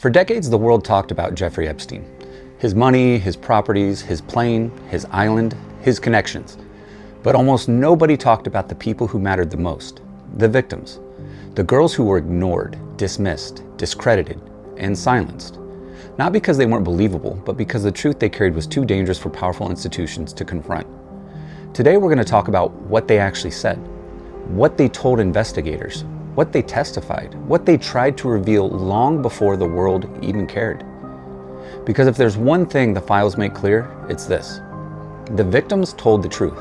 For decades, the world talked about Jeffrey Epstein. His money, his properties, his plane, his island, his connections. But almost nobody talked about the people who mattered the most, the victims. The girls who were ignored, dismissed, discredited, and silenced. Not because they weren't believable, but because the truth they carried was too dangerous for powerful institutions to confront. Today we're going to talk about what they actually said, what they told investigators, what they testified, what they tried to reveal long before the world even cared. Because if there's one thing the files make clear, it's this. The victims told the truth.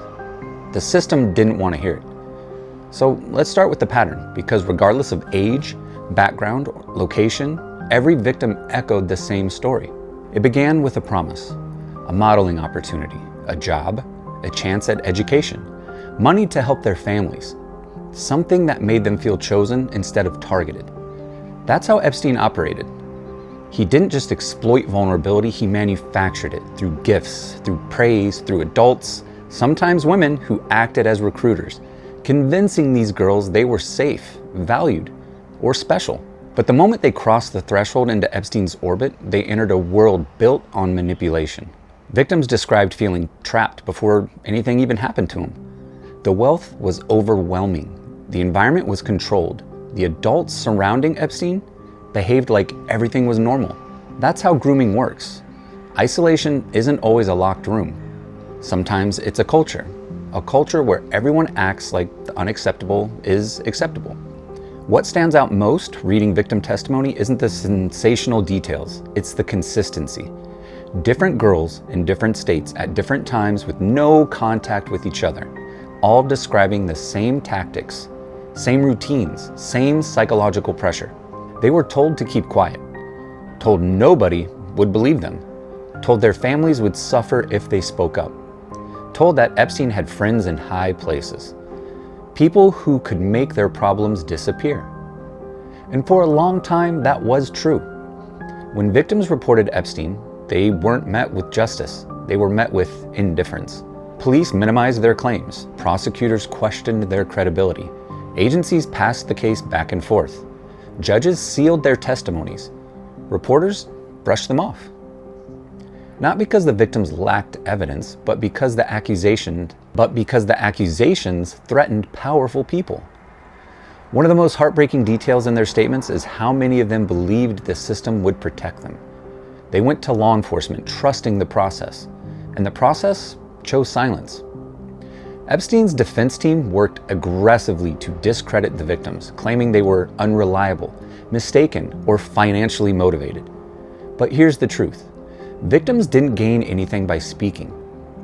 The system didn't want to hear it. So let's start with the pattern, because regardless of age, background, location, every victim echoed the same story. It began with a promise, a modeling opportunity, a job, a chance at education, money to help their families, something that made them feel chosen instead of targeted. That's how Epstein operated. He didn't just exploit vulnerability, he manufactured it through gifts, through praise, through adults, sometimes women who acted as recruiters, convincing these girls they were safe, valued, or special. But the moment they crossed the threshold into Epstein's orbit, they entered a world built on manipulation. Victims described feeling trapped before anything even happened to them. The wealth was overwhelming. The environment was controlled. The adults surrounding Epstein behaved like everything was normal. That's how grooming works. Isolation isn't always a locked room. Sometimes it's a culture where everyone acts like the unacceptable is acceptable. What stands out most reading victim testimony isn't the sensational details, it's the consistency. Different girls in different states at different times with no contact with each other, all describing the same tactics, same routines, same psychological pressure. They were told to keep quiet, told nobody would believe them, told their families would suffer if they spoke up, told that Epstein had friends in high places, people who could make their problems disappear. And for a long time, that was true. When victims reported Epstein, they weren't met with justice. They were met with indifference. Police minimized their claims. Prosecutors questioned their credibility. Agencies passed the case back and forth. Judges sealed their testimonies. Reporters brushed them off. Not because the victims lacked evidence, but because the accusations threatened powerful people. One of the most heartbreaking details in their statements is how many of them believed the system would protect them. They went to law enforcement trusting the process, and the process chose silence. Epstein's defense team worked aggressively to discredit the victims, claiming they were unreliable, mistaken, or financially motivated. But here's the truth. Victims didn't gain anything by speaking.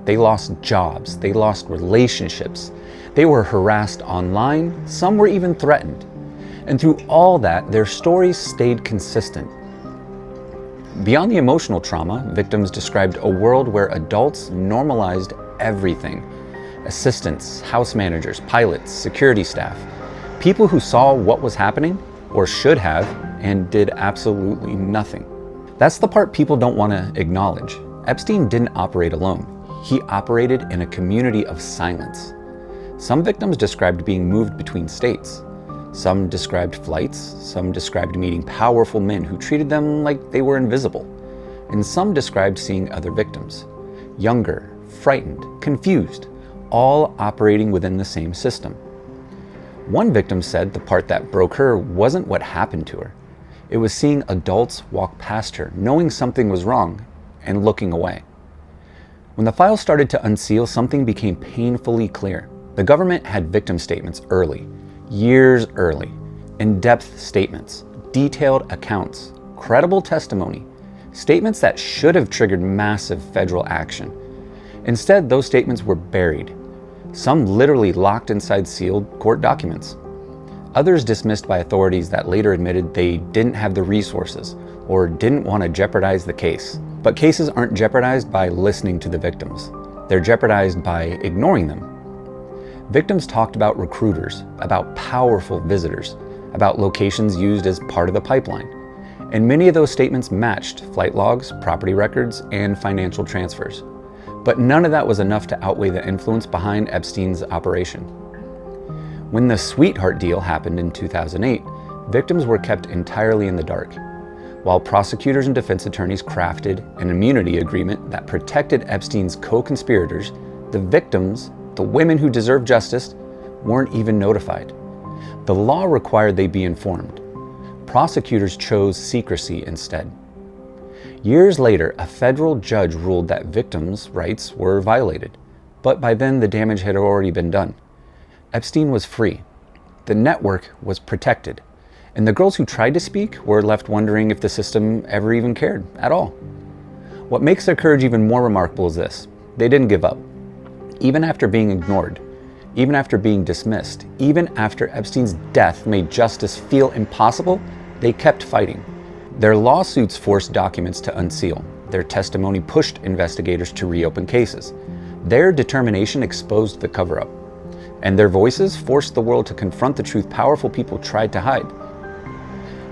They lost jobs, they lost relationships, they were harassed online, some were even threatened. And through all that, their stories stayed consistent. Beyond the emotional trauma, victims described a world where adults normalized everything. Assistants, house managers, pilots, security staff, people who saw what was happening, or should have, and did absolutely nothing. That's the part people don't want to acknowledge. Epstein didn't operate alone. He operated in a community of silence. Some victims described being moved between states. Some described flights. Some described meeting powerful men who treated them like they were invisible. And some described seeing other victims, younger, frightened, confused, all operating within the same system. One victim said the part that broke her wasn't what happened to her. It was seeing adults walk past her, knowing something was wrong, and looking away. When the files started to unseal, something became painfully clear. The government had victim statements early, years early, in-depth statements, detailed accounts, credible testimony, statements that should have triggered massive federal action. Instead, those statements were buried, some literally locked inside sealed court documents. Others dismissed by authorities that later admitted they didn't have the resources or didn't want to jeopardize the case. But cases aren't jeopardized by listening to the victims. They're jeopardized by ignoring them. Victims talked about recruiters, about powerful visitors, about locations used as part of the pipeline. And many of those statements matched flight logs, property records, and financial transfers. But none of that was enough to outweigh the influence behind Epstein's operation. When the sweetheart deal happened in 2008, victims were kept entirely in the dark. While prosecutors and defense attorneys crafted an immunity agreement that protected Epstein's co-conspirators, the victims, the women who deserved justice, weren't even notified. The law required they be informed. Prosecutors chose secrecy instead. Years later, a federal judge ruled that victims' rights were violated, but by then the damage had already been done. Epstein was free. The network was protected. And the girls who tried to speak were left wondering if the system ever even cared at all. What makes their courage even more remarkable is this: they didn't give up. Even after being ignored, even after being dismissed, even after Epstein's death made justice feel impossible, they kept fighting. Their lawsuits forced documents to unseal. Their testimony pushed investigators to reopen cases. Their determination exposed the cover-up. And their voices forced the world to confront the truth powerful people tried to hide.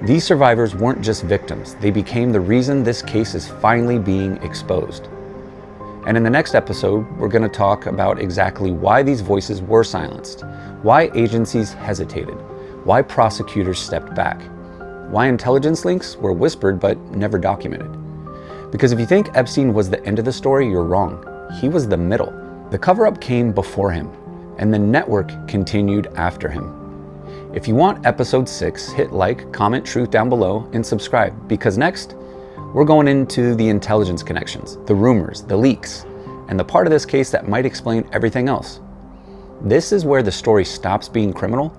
These survivors weren't just victims, they became the reason this case is finally being exposed. And in the next episode, we're going to talk about exactly why these voices were silenced, why agencies hesitated, why prosecutors stepped back, why intelligence links were whispered but never documented. Because if you think Epstein was the end of the story, you're wrong. He was the middle. The cover-up came before him, and the network continued after him. If you want episode 6, hit like, comment truth down below, and subscribe, because next, we're going into the intelligence connections, the rumors, the leaks, and the part of this case that might explain everything else. This is where the story stops being criminal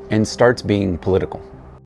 and starts being political.